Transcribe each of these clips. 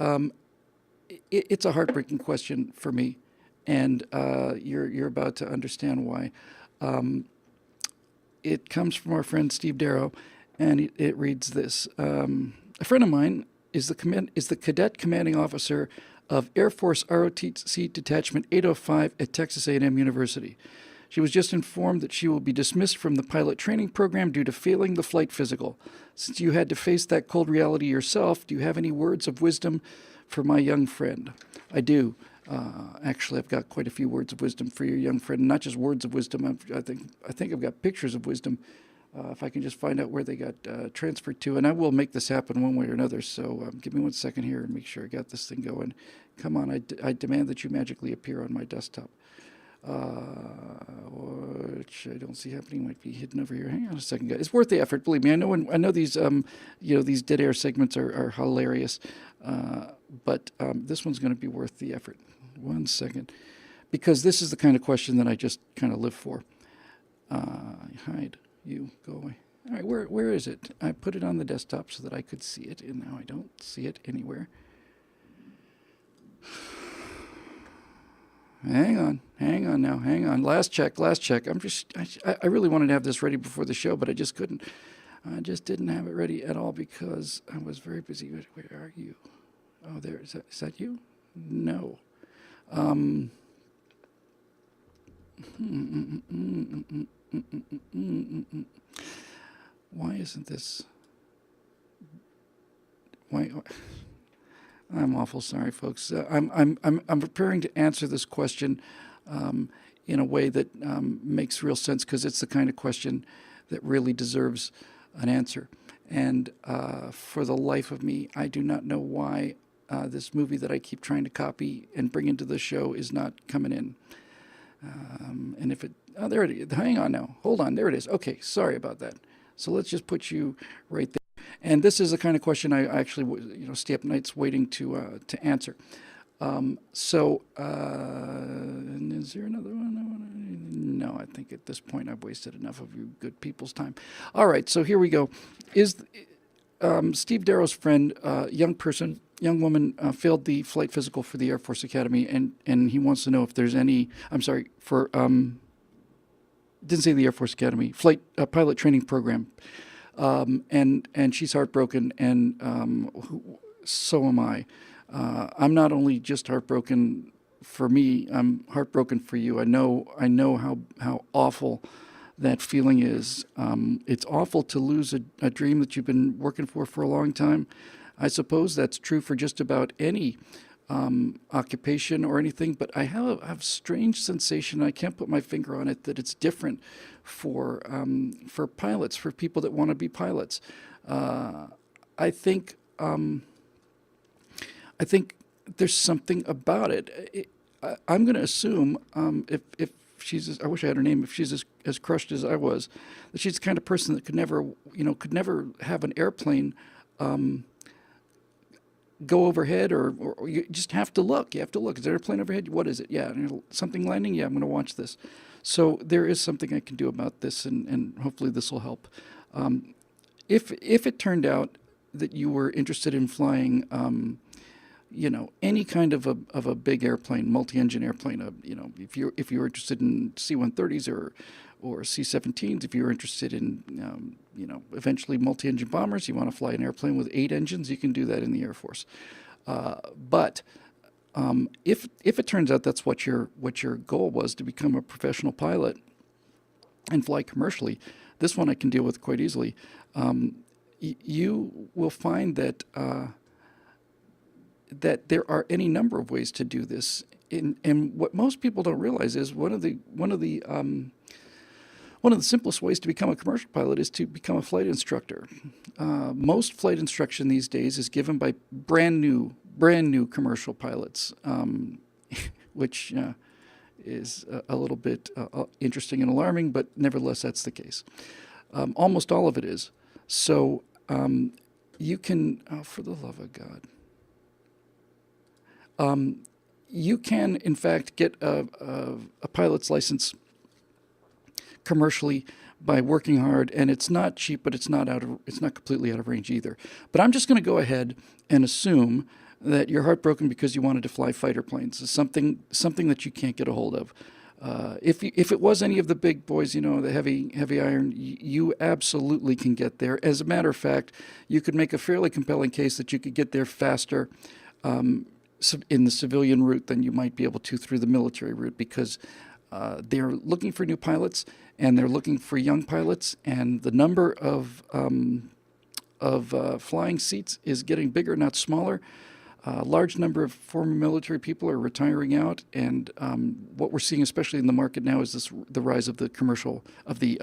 Um, it's a heartbreaking question for me, and you're about to understand why. Um, it comes from our friend Steve Darrow, and it reads this: a friend of mine is the cadet commanding officer of Air Force ROTC Detachment 805 at Texas A&M University. She was just informed that she will be dismissed from the pilot training program due to failing the flight physical. Since you had to face that cold reality yourself, do you have any words of wisdom for my young friend? I do. Actually, I've got quite a few words of wisdom for your young friend. Not just words of wisdom. I think I've got pictures of wisdom. If I can just find out where they got transferred to, and I will make this happen one way or another. So give me 1 second here and make sure I got this thing going. Come on, I demand that you magically appear on my desktop. Which I don't see happening. Might be hidden over here. Hang on a second, guys. It's worth the effort. Believe me. I know these these dead air segments are hilarious, but this one's going to be worth the effort. 1 second, because this is the kind of question that I just kind of live for. Hide. You go away. All right. Where is it? I put it on the desktop so that I could see it, and now I don't see it anywhere. Hang on now, hang on. Last check. I really wanted to have this ready before the show, but I just couldn't. I just didn't have it ready at all because I was very busy. Where are you? Oh, there. Is that you? No. Why isn't this? Why? I'm awful sorry, folks. I'm preparing to answer this question in a way that makes real sense because it's the kind of question that really deserves an answer. And for the life of me, I do not know why this movie that I keep trying to copy and bring into the show is not coming in. And if it, oh, there it is. Hang on now. Hold on. There it is. Okay. Sorry about that. So let's just put you right there. And this is the kind of question I actually, stay up nights waiting to answer. Is there another one? No, I think at this point I've wasted enough of you good people's time. All right, so here we go. Is Steve Darrow's friend, young woman, failed the flight physical for the Air Force Academy, and he wants to know if there's any. I'm sorry for. Didn't say the Air Force Academy flight pilot training program. And she's heartbroken, and so am I. I'm not only just heartbroken for me. I'm heartbroken for you. I know how awful that feeling is. It's awful to lose a dream that you've been working for a long time. I suppose that's true for just about any occupation or anything, but I have a strange sensation. I can't put my finger on it that it's different for pilots, for people that want to be pilots. I think there's something about it. I'm going to assume if she's, I wish I had her name, if she's as crushed as I was, that she's the kind of person that could never have an airplane go overhead, or you just have to look. You have to look. Is there a plane overhead? What is it? Yeah, something landing? Yeah, I'm going to watch this. So there is something I can do about this, and hopefully this will help. If it turned out that you were interested in flying, any kind of a big airplane, multi-engine airplane, if you were interested in C-130s or C-17s, if you're interested in, eventually multi-engine bombers, you want to fly an airplane with 8 engines, you can do that in the Air Force. But if it turns out that's what your goal was, to become a professional pilot and fly commercially, this one I can deal with quite easily. You will find that that there are any number of ways to do this. And what most people don't realize is one of the simplest ways to become a commercial pilot is to become a flight instructor. Most flight instruction these days is given by brand new commercial pilots, which is a little bit interesting and alarming, but nevertheless that's the case. Almost all of it is. So you can, for the love of God, you can in fact get a pilot's license commercially by working hard, and it's not cheap, but it's not completely out of range either. But I'm just going to go ahead and assume that you're heartbroken because you wanted to fly fighter planes. It's something that you can't get a hold of. If it was any of the big boys, you know, the heavy iron, you absolutely can get there. As a matter of fact, you could make a fairly compelling case that you could get there faster in the civilian route than you might be able to through the military route, because they're looking for new pilots and they're looking for young pilots, and the number of flying seats is getting bigger, not smaller. A large number of former military people are retiring out, and what we're seeing, especially in the market now, is the rise of the commercial, of the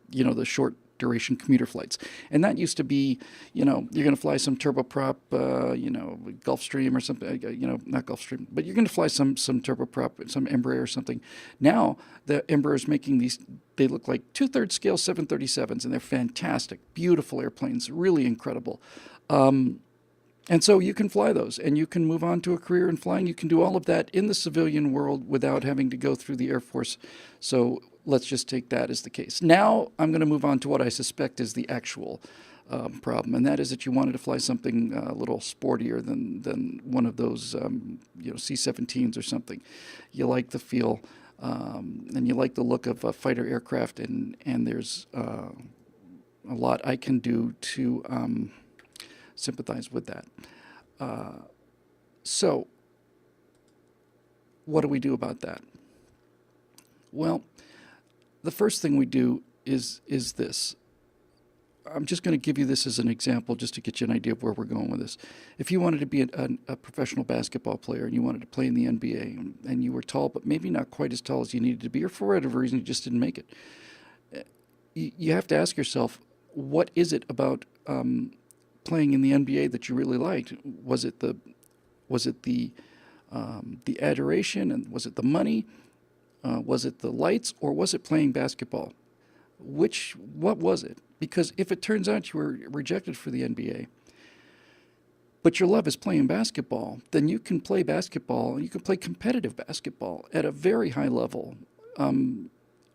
the short duration commuter flights. And that used to be, you know, you're going to fly some turboprop, Gulfstream or something, not Gulfstream, but you're going to fly some turboprop, some Embraer or something. Now the Embraer is making these. They look like 2/3 scale 737s, and they're fantastic, beautiful airplanes, really incredible. And so you can fly those, and you can move on to a career in flying. You can do all of that in the civilian world without having to go through the Air Force. So let's just take that as the case. Now I'm going to move on to what I suspect is the actual problem, and that is that you wanted to fly something a little sportier than one of those C-17s or something. You like the feel, and you like the look of a fighter aircraft, and there's a lot I can do to sympathize with that. So what do we do about that? Well, the first thing we do is this. I'm just going to give you this as an example just to get you an idea of where we're going with this. If you wanted to be a professional basketball player and you wanted to play in the NBA, and you were tall but maybe not quite as tall as you needed to be, or for whatever reason you just didn't make it, you have to ask yourself, what is it about playing in the NBA that you really liked? Was it the adoration, and was it the money? Was it the lights, or was it playing basketball? What was it? Because if it turns out you were rejected for the NBA, but your love is playing basketball, then you can play basketball. You can play competitive basketball at a very high level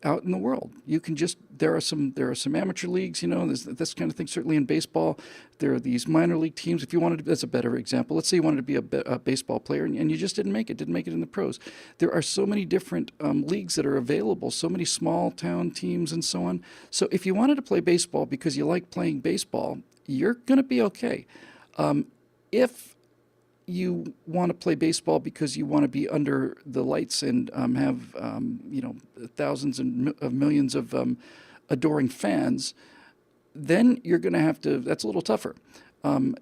out in the world. You can there are some amateur leagues, there's this kind of thing. Certainly in baseball, there are these minor league teams. If you wanted to, that's a better example. Let's say you wanted to be a baseball player and you just didn't make it in the pros. There are so many different leagues that are available, so many small town teams and so on. So if you wanted to play baseball because you like playing baseball, you're going to be okay. If you want to play baseball because you want to be under the lights and have thousands of millions of adoring fans, then you're going to have to. That's a little tougher.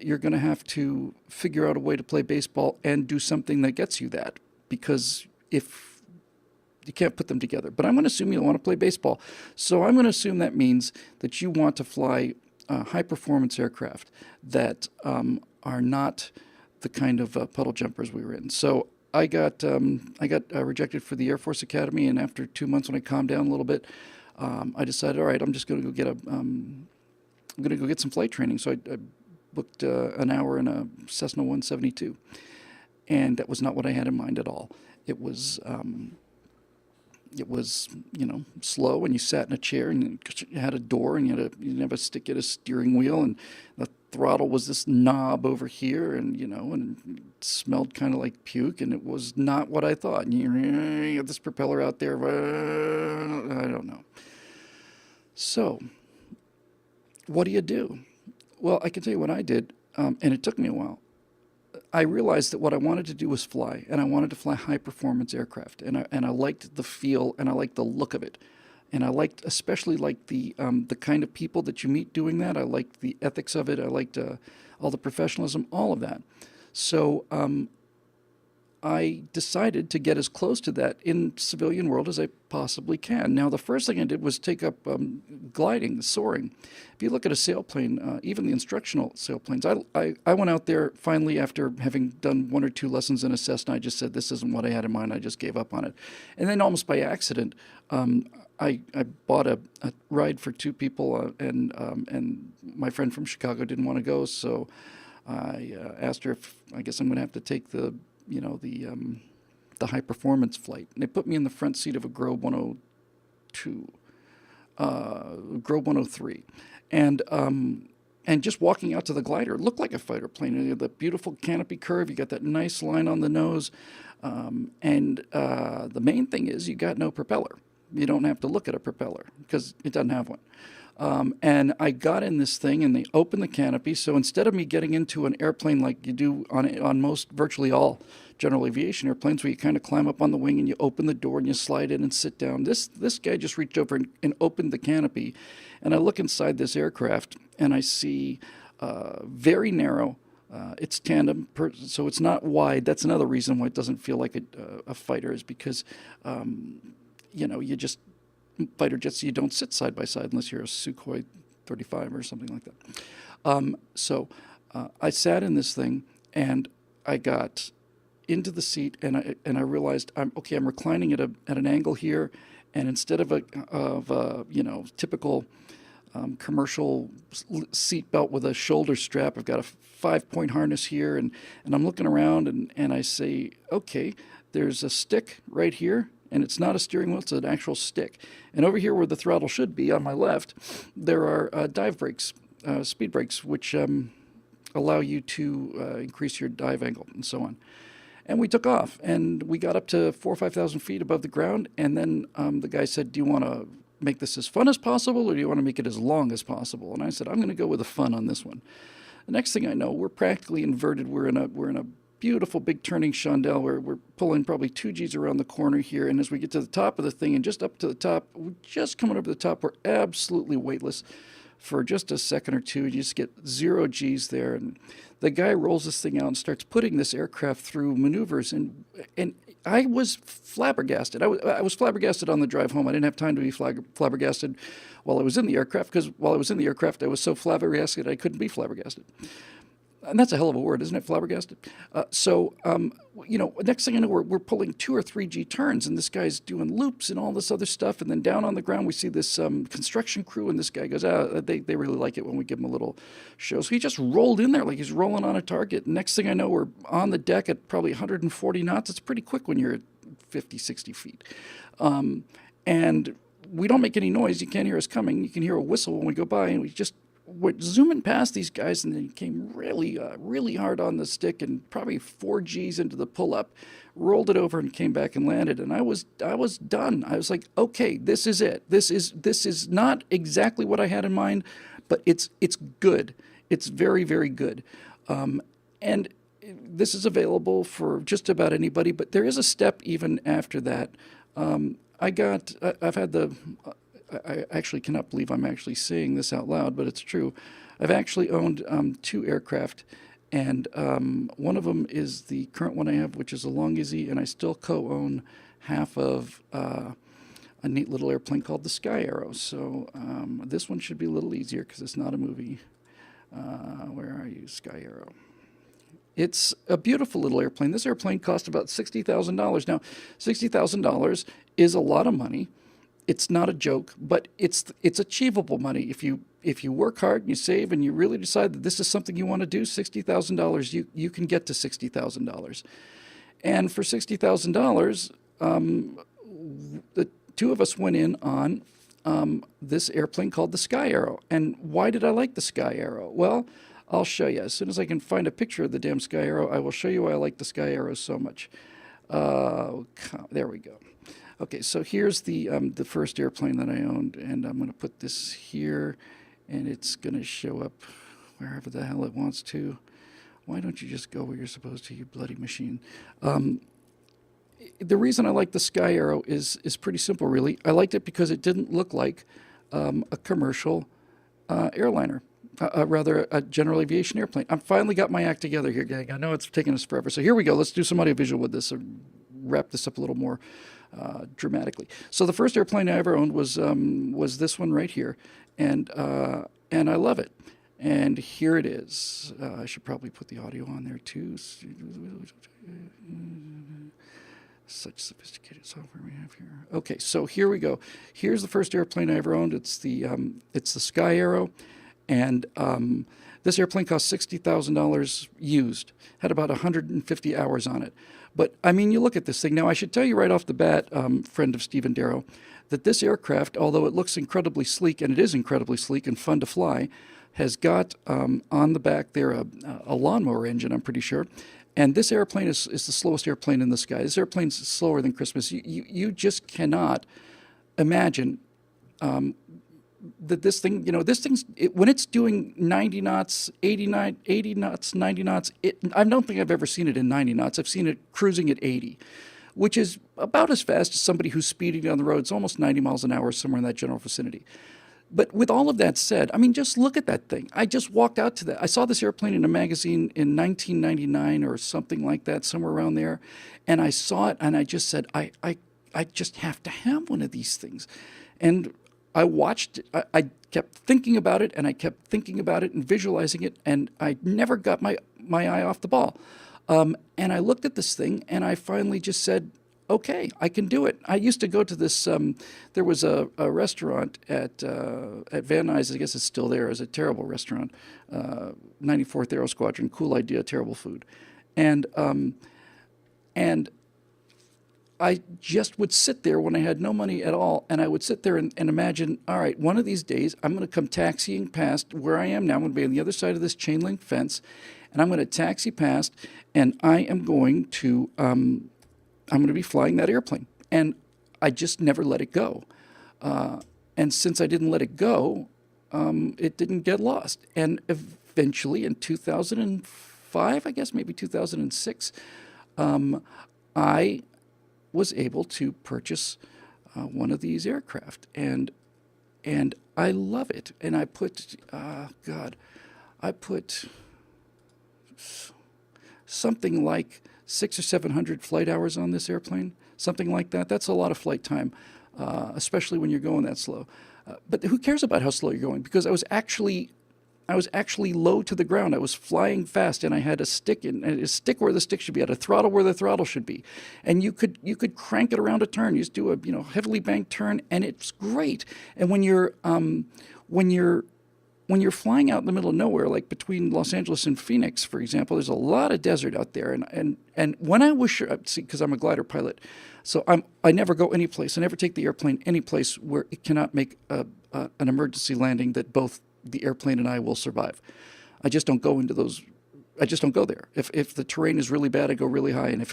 You're going to have to figure out a way to play baseball and do something that gets you that, because if you can't put them together. But I'm going to assume you want to play baseball, so I'm going to assume that means that you want to fly high performance aircraft that are not the kind of puddle jumpers we were in. So I got rejected for the Air Force Academy, and after 2 months, when I calmed down a little bit, I decided, all right, I'm just going to go get some flight training. So I booked an hour in a Cessna 172, and that was not what I had in mind at all. It was slow, and you sat in a chair, and you had a door, and you didn't have a stick at a steering wheel, and the throttle was this knob over here, and and it smelled kind of like puke, and it was not what I thought. And you have this propeller out there, I don't know. So what do? Well, I can tell you what I did, and it took me a while. I realized that what I wanted to do was fly, and I wanted to fly high-performance aircraft, and I liked the feel, and I liked the look of it, and I especially liked the kind of people that you meet doing that. I liked the ethics of it. I liked all the professionalism, all of that. So I decided to get as close to that in civilian world as I possibly can. Now, the first thing I did was take up gliding, soaring. If you look at a sailplane, even the instructional sailplanes, I went out there finally after having done 1 or 2 lessons in a Cessna. I just said, this isn't what I had in mind. I just gave up on it. And then almost by accident, I bought a ride for 2 people, and my friend from Chicago didn't want to go, so I asked her if I guess I'm going to have to take the high performance flight. And they put me in the front seat of a Grobe 103. And And just walking out to the glider, it looked like a fighter plane. You know, the beautiful canopy curve, you got that nice line on the nose. The main thing is you got no propeller. You don't have to look at a propeller because it doesn't have one. And I got in this thing and they opened the canopy. So instead of me getting into an airplane like you do on most, virtually all general aviation airplanes, where you kind of climb up on the wing and you open the door and you slide in and sit down, this guy just reached over and opened the canopy. And I look inside this aircraft and I see very narrow. It's tandem, so it's not wide. That's another reason why it doesn't feel like a fighter, is because, you just, fighter jets, you don't sit side by side unless you're a Sukhoi 35 or something like that. I sat in this thing and I got into the seat and I realized I'm reclining at an angle here, and instead of a typical commercial seat belt with a shoulder strap, I've got a 5-point harness here, and I'm looking around and I say, okay, there's a stick right here, and it's not a steering wheel, it's an actual stick. And over here where the throttle should be on my left, there are dive brakes, speed brakes, which allow you to increase your dive angle and so on. And we took off, and we got up to 4,000 or 5,000 feet above the ground, and then the guy said, do you want to make this as fun as possible, or do you want to make it as long as possible? And I said, I'm going to go with the fun on this one. The next thing I know, we're practically inverted. We're in a beautiful big turning chandelle where we're pulling probably 2 Gs around the corner here. And as we get to the top of the thing and just up to the top, we're just coming over the top, we're absolutely weightless for just a second or two. You just get 0 Gs there. And the guy rolls this thing out and starts putting this aircraft through maneuvers. And I was flabbergasted. I was flabbergasted on the drive home. I didn't have time to be flabbergasted while I was in the aircraft, because while I was in the aircraft, I was so flabbergasted I couldn't be flabbergasted. And that's a hell of a word, isn't it, flabbergasted? Next thing I know, we're pulling 2 or 3 G turns, and this guy's doing loops and all this other stuff. And then down on the ground, we see this construction crew, and this guy goes, they really like it when we give them a little show. So he just rolled in there like he's rolling on a target. Next thing I know, we're on the deck at probably 140 knots. It's pretty quick when you're at 50, 60 feet. And we don't make any noise. You can't hear us coming. You can hear a whistle when we go by, and we're zooming past these guys, and then came really hard on the stick, and probably 4 Gs into the pull-up, rolled it over and came back and landed. And I was done. I was like, okay, this is it. This is not exactly what I had in mind, but it's good. It's very, very good. And this is available for just about anybody, but there is a step even after that. I actually cannot believe I'm actually saying this out loud, but it's true. I've actually owned 2 aircraft, and one of them is the current one I have, which is a Long Izzy, and I still co-own half of a neat little airplane called the Sky Arrow. So this one should be a little easier because it's not a movie. Where are you, Sky Arrow? It's a beautiful little airplane. This airplane cost about $60,000. Now, $60,000 is a lot of money. It's not a joke, but it's achievable money. If you work hard and you save and you really decide that this is something you want to do, $60,000, you can get to $60,000. And for $60,000, the 2 of us went in on this airplane called the Sky Arrow. And why did I like the Sky Arrow? Well, I'll show you. As soon as I can find a picture of the damn Sky Arrow, I will show you why I like the Sky Arrow so much. There we go. Okay, so here's the first airplane that I owned, and I'm going to put this here, and it's going to show up wherever the hell it wants to. Why don't you just go where you're supposed to, you bloody machine? The reason I like the Sky Arrow is pretty simple, really. I liked it because it didn't look like a commercial airliner. Rather, a general aviation airplane. I've finally got my act together here, gang. I know it's taken us forever. So here we go. Let's do some audiovisual with this and wrap this up a little more dramatically. So the first airplane I ever owned was this one right here, and I love it. And here it is. I should probably put the audio on there too. Such sophisticated software we have here. Okay, so here we go. Here's the first airplane I ever owned. It's the Sky Arrow. And this airplane cost $60,000 used, had about 150 hours on it. But, I mean, you look at this thing. Now, I should tell you right off the bat, friend of Stephen Darrow, that this aircraft, although it looks incredibly sleek, and it is incredibly sleek and fun to fly, has got on the back there a lawnmower engine, I'm pretty sure. And this airplane is the slowest airplane in the sky. This airplane's slower than Christmas. You just cannot imagine that this thing, when it's doing 90 knots, 80 knots, 90 knots, I don't think I've ever seen it in 90 knots. I've seen it cruising at 80, which is about as fast as somebody who's speeding down the road. It's almost 90 miles an hour, somewhere in that general vicinity. But with all of that said, I mean, just look at that thing. I just walked out to that. I saw this airplane in a magazine in 1999 or something like that, somewhere around there. And I saw it, and I just said, I just have to have one of these things. And I watched, I kept thinking about it, and I kept thinking about it and visualizing it, and I never got my eye off the ball. And I looked at this thing, and I finally just said, okay, I can do it. I used to go to this, there was a restaurant at Van Nuys, I guess it's still there. It's a terrible restaurant, 94th Aero Squadron, cool idea, terrible food. And I just would sit there when I had no money at all, and I would sit there and imagine, all right, one of these days I'm going to come taxiing past where I am now. I'm going to be on the other side of this chain link fence, and I'm going to taxi past, and I am going to be flying that airplane. And I just never let it go. And since I didn't let it go, it didn't get lost. And eventually in 2005, I guess, maybe 2006, I was able to purchase one of these aircraft, and I love it. And I put, I put something like 600 or 700 flight hours on this airplane, something like that. That's a lot of flight time, especially when you're going that slow. But who cares about how slow you're going? Because I was actually low to the ground. I was flying fast, and I had a stick where the stick should be, at a throttle where the throttle should be, and you could crank it around a turn. You just do a heavily banked turn, and it's great. And when you're flying out in the middle of nowhere, like between Los Angeles and Phoenix, for example, there's a lot of desert out there, and when I was sure, see, because I'm a glider pilot, so I never go any place. I never take the airplane any place where it cannot make an emergency landing that both the airplane and I will survive. I just don't go into those. I just don't go there. If the terrain is really bad, I go really high, and if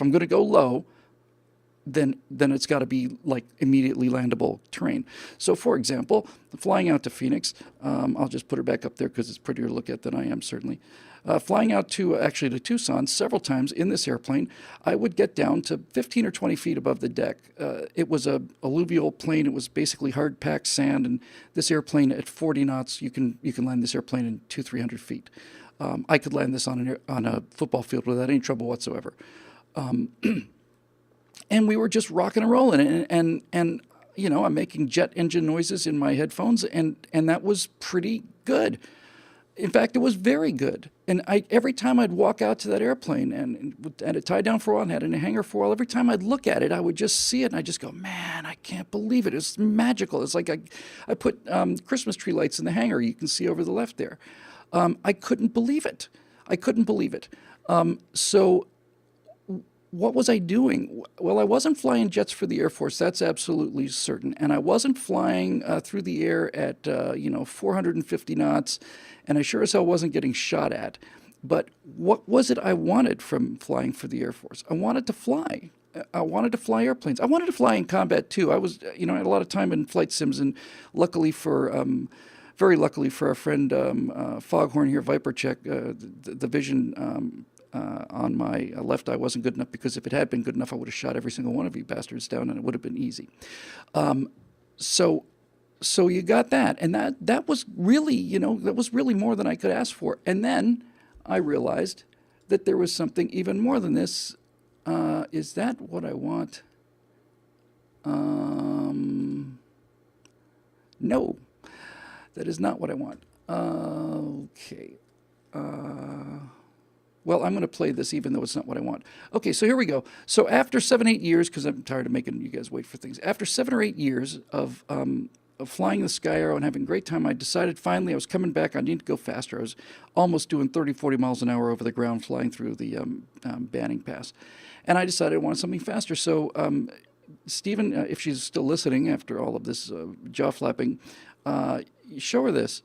I'm going to go low, then it's got to be like immediately landable terrain. So, for example, flying out to Phoenix, I'll just put her back up there because it's prettier to look at than I am, certainly. Flying out to Tucson several times in this airplane, I would get down to 15 or 20 feet above the deck. It was a alluvial plane. It was basically hard-packed sand, and this airplane at 40 knots, you can land this airplane in 200-300 feet. I could land this on a football field without any trouble whatsoever. And we were just rocking and rolling, and I'm making jet engine noises in my headphones, and that was pretty good. In fact, it was very good. And every time I'd walk out to that airplane and had it tied down for a while and had it in a hangar for a while, every time I'd look at it, I would just see it, and I'd just go, man, I can't believe it. It's magical. It's like I put Christmas tree lights in the hangar you can see over the left there. I couldn't believe it. So what was I doing? Well, I wasn't flying jets for the Air Force. That's absolutely certain. And I wasn't flying through the air at 450 knots, and I sure as hell wasn't getting shot at. But what was it I wanted from flying for the Air Force? I wanted to fly. I wanted to fly airplanes. I wanted to fly in combat too. I was, I had a lot of time in flight sims, and very luckily for our friend Foghorn here, Viper Check, the vision on my left eye wasn't good enough, because if it had been good enough, I would have shot every single one of you bastards down, and it would have been easy. So you got that, and that was really, that was really more than I could ask for. And then I realized that there was something even more than this. Is that what I want? No, that is not what I want. Okay. Well, I'm going to play this even though it's not what I want. Okay, so here we go. So after 7-8 years, because I'm tired of making you guys wait for things, after 7 or 8 years of flying the Sky Arrow and having a great time, I decided finally I was coming back. I needed to go faster. I was almost doing 30, 40 miles an hour over the ground flying through the Banning Pass. And I decided I wanted something faster. So Stephen, if she's still listening after all of this jaw flapping, show her this.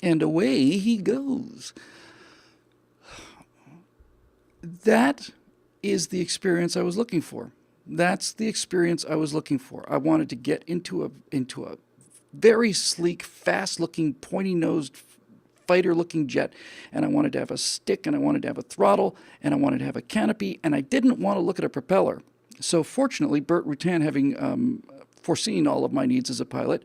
And away he goes. That is the experience I was looking for. That's the experience I was looking for. I wanted to get into a very sleek, fast-looking, pointy-nosed, fighter-looking jet, and I wanted to have a stick, and I wanted to have a throttle, and I wanted to have a canopy, and I didn't want to look at a propeller. So fortunately, Burt Rutan, having foreseen all of my needs as a pilot,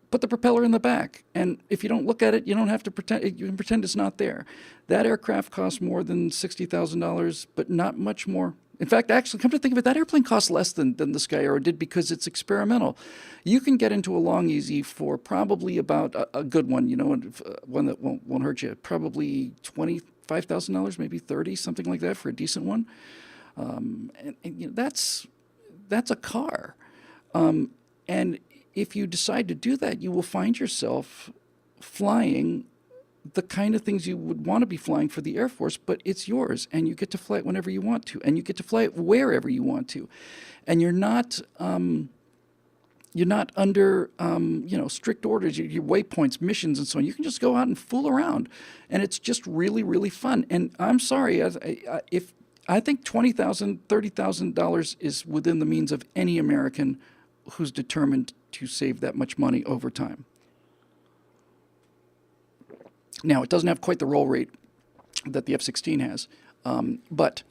put the propeller in the back. And if you don't look at it, you don't have to pretend. You can pretend it's not there. That aircraft cost more than $60,000, but not much more. In fact, actually, come to think of it, that airplane costs less than the Sky Arrow did because it's experimental. You can get into a long easy for probably about a good one, one that won't hurt you, probably $25,000, maybe 30, something like that for a decent one. That's a car. And if you decide to do that, you will find yourself flying the kind of things you would want to be flying for the Air Force, but it's yours, and you get to fly it whenever you want to, and you get to fly it wherever you want to, and you're not under strict orders, your waypoints, missions, and so on. You can just go out and fool around, and it's just really, really fun. And I'm sorry, if I think $20,000, $30,000 is within the means of any American who's determined to save that much money over time. Now, it doesn't have quite the roll rate that the F-16 has, but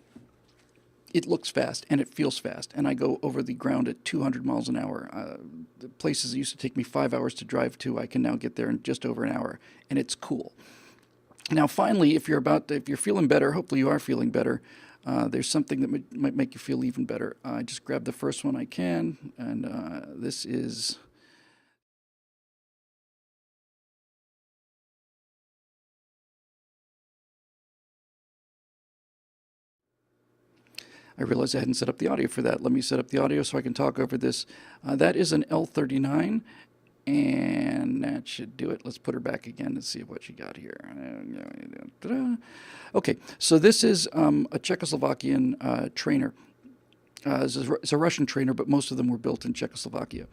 it looks fast and it feels fast. And I go over the ground at 200 miles an hour. The places that used to take me 5 hours to drive to, I can now get there in just over an hour, and it's cool. Now, finally, if you're feeling better, hopefully you are feeling better, there's something that might make you feel even better. I just grab the first one I can, and this is... I realized I hadn't set up the audio for that. Let me set up the audio so I can talk over this. That is an L-39, and that should do it. Let's put her back again and see what she got here. Okay, so this is a Czechoslovakian trainer. It's a Russian trainer, but most of them were built in Czechoslovakia.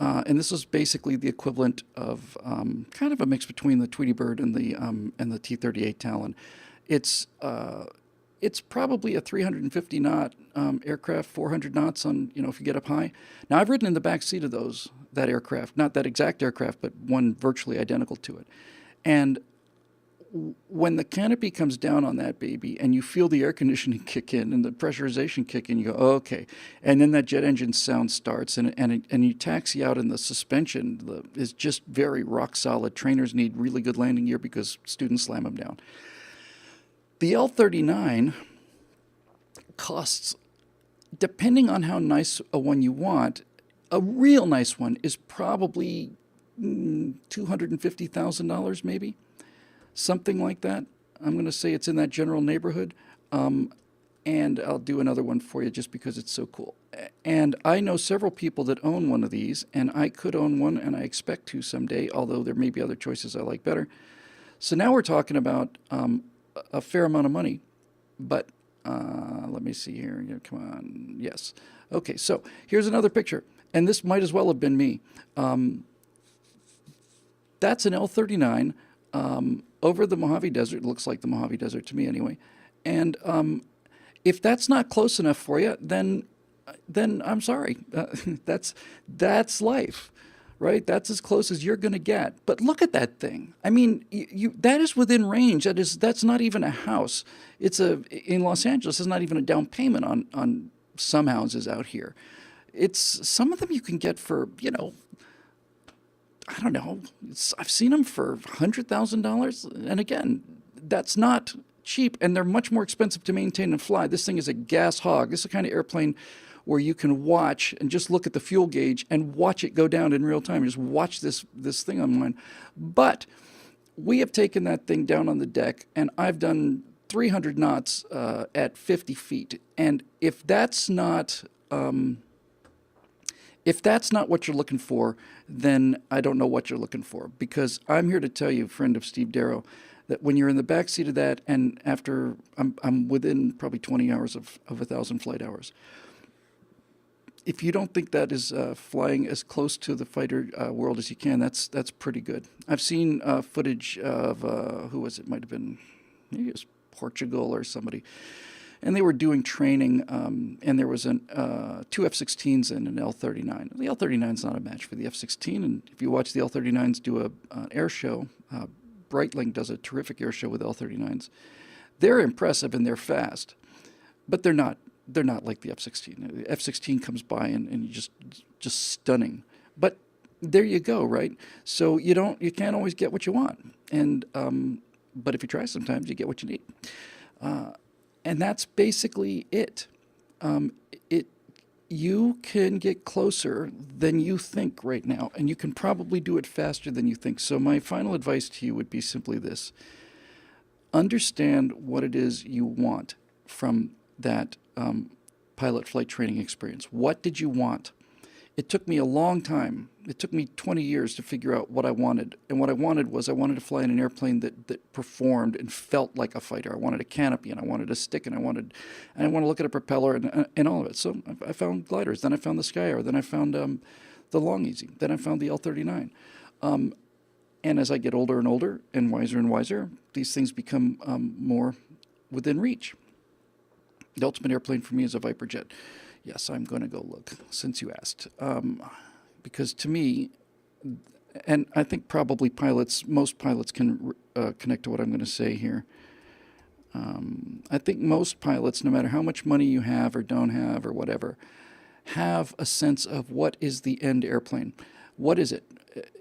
And this is basically the equivalent of kind of a mix between the Tweety Bird and the T-38 Talon. It's probably a 350 knot aircraft, 400 knots on, if you get up high. Now, I've ridden in the back seat of that aircraft, not that exact aircraft, but one virtually identical to it. And when the canopy comes down on that baby and you feel the air conditioning kick in and the pressurization kick in, you go, oh, okay. And then that jet engine sound starts and you taxi out, and the suspension is just very rock solid. Trainers need really good landing gear because students slam them down. The L-39 costs, depending on how nice a one you want, a real nice one is probably $250,000 maybe, something like that. I'm going to say it's in that general neighborhood, and I'll do another one for you just because it's so cool. And I know several people that own one of these, and I could own one, and I expect to someday, although there may be other choices I like better. So now we're talking about a fair amount of money, but let me see here. Come on. Yes. Okay, so here's another picture, and this might as well have been me. That's an L-39 over the Mojave Desert. It looks like the Mojave Desert to me anyway. And if that's not close enough for you, then I'm sorry. That's life, right? That's as close as you're going to get. But look at that thing. I mean, that is within range. That's not even a house. In Los Angeles. It's not even a down payment on some houses out here. It's some of them you can get for, I don't know. I've seen them for $100,000, and again, that's not cheap, and they're much more expensive to maintain and fly. This thing is a gas hog. This is the kind of airplane where you can watch and just look at the fuel gauge and watch it go down in real time. Just watch this thing online. But we have taken that thing down on the deck, and I've done 300 knots at 50 feet. And if that's not what you're looking for, then I don't know what you're looking for. Because I'm here to tell you, friend of Steve Darrow, that when you're in the back seat of that, and after I'm within probably 20 hours of 1,000 flight hours, if you don't think that is flying as close to the fighter world as you can, that's pretty good. I've seen footage of who was it? Might have been maybe it was Portugal or somebody, and they were doing training, and there was two F-16s and an L-39. The L-39 is not a match for the F-16, and if you watch the L-39s do an air show, Breitling does a terrific air show with L-39s. They're impressive and they're fast, but they're not like the F-16. The F-16 comes by and you just stunning. But there you go, right? So you can't always get what you want, and but if you try, sometimes you get what you need, and that's basically it. You can get closer than you think right now, and you can probably do it faster than you think. So my final advice to you would be simply this: understand what it is you want from that pilot flight training experience. What did you want? It took me a long time. It took me 20 years to figure out what I wanted. And what I wanted to fly in an airplane that performed and felt like a fighter. I wanted a canopy, and I wanted a stick, and I want to look at a propeller and all of it. So I found gliders. Then I found the Sky. Then I found the Long Easy. Then I found the L-39. And as I get older and older and wiser, these things become more within reach. The ultimate airplane for me is a Viper jet. Yes, I'm going to go look, since you asked. Because to me, and I think probably most pilots can connect to what I'm going to say here. I think most pilots, no matter how much money you have or don't have or whatever, have a sense of what is the end airplane. What is it?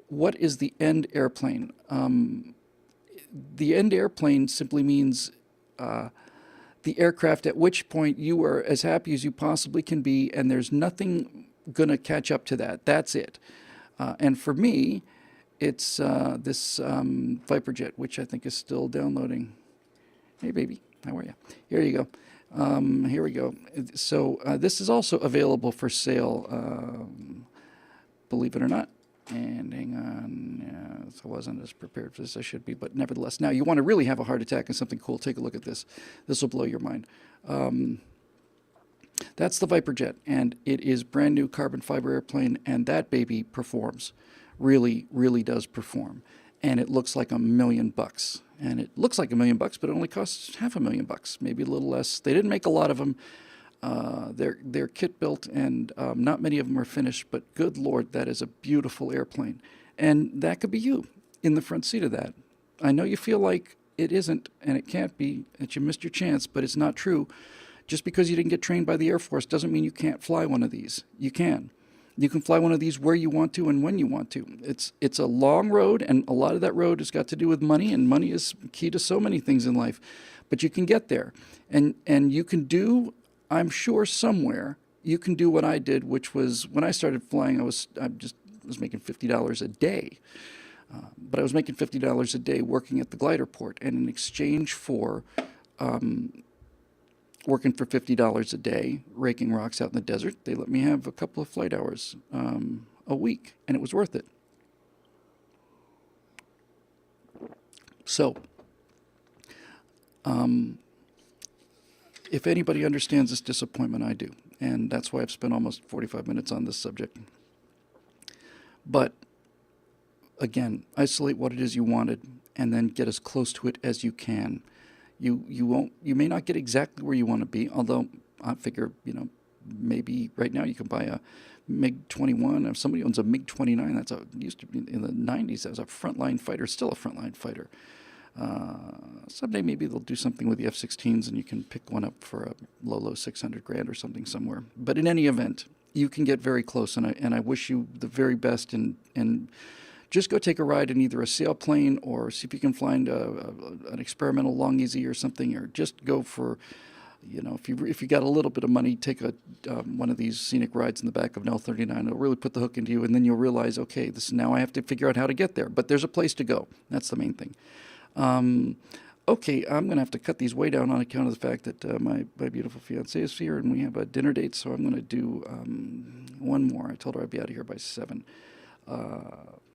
What is the end airplane? The end airplane simply means the aircraft at which point you are as happy as you possibly can be, and there's nothing going to catch up to that. That's it. And for me, it's this Viper jet, which I think is still downloading. Hey, baby. How are you? Here you go. Here we go. So this is also available for sale, believe it or not. And hang on, I wasn't as prepared for this as I should be, but nevertheless. Now, you want to really have a heart attack and something cool, take a look at this. This will blow your mind. That's the Viper jet, and it is brand new carbon fiber airplane, and that baby performs. Really, really does perform. And it looks like $1 million. And it looks like $1 million, but it only costs $500,000, maybe a little less. They didn't make a lot of them. They're kit built, and not many of them are finished, but good Lord, that is a beautiful airplane. And that could be you in the front seat of that. I know you feel like it isn't, and it can't be, that you missed your chance, but it's not true. Just because you didn't get trained by the Air Force doesn't mean you can't fly one of these. You can. You can fly one of these where you want to and when you want to. It's a long road, and a lot of that road has got to do with money, and money is key to so many things in life. But you can get there, and you can do, I'm sure somewhere, you can do what I did, which was when I started flying, I was making $50 a day. But I was making $50 a day working at the glider port, and in exchange for working for $50 a day, raking rocks out in the desert, they let me have a couple of flight hours a week, and it was worth it. So, if anybody understands this disappointment, I do. And that's why I've spent almost 45 minutes on this subject. But, again, isolate what it is you wanted, and then get as close to it as you can. You may not get exactly where you want to be, although I figure, maybe right now you can buy a MiG-21. If somebody owns a MiG-29, used to be in the 90s as a frontline fighter, still a frontline fighter. Someday maybe they'll do something with the F-16s and you can pick one up for a low 600 grand or something somewhere. But in any event, you can get very close, and I wish you the very best, and just go take a ride in either a sailplane or see if you can find an experimental long easy or something, or just go for, if you got a little bit of money, take one of these scenic rides in the back of an L-39. It'll really put the hook into you, and then you'll realize, okay, now I have to figure out how to get there. But there's a place to go. That's the main thing. Okay, I'm going to have to cut these way down on account of the fact that my beautiful fiancée is here and we have a dinner date, so I'm going to do one more. I told her I'd be out of here by 7.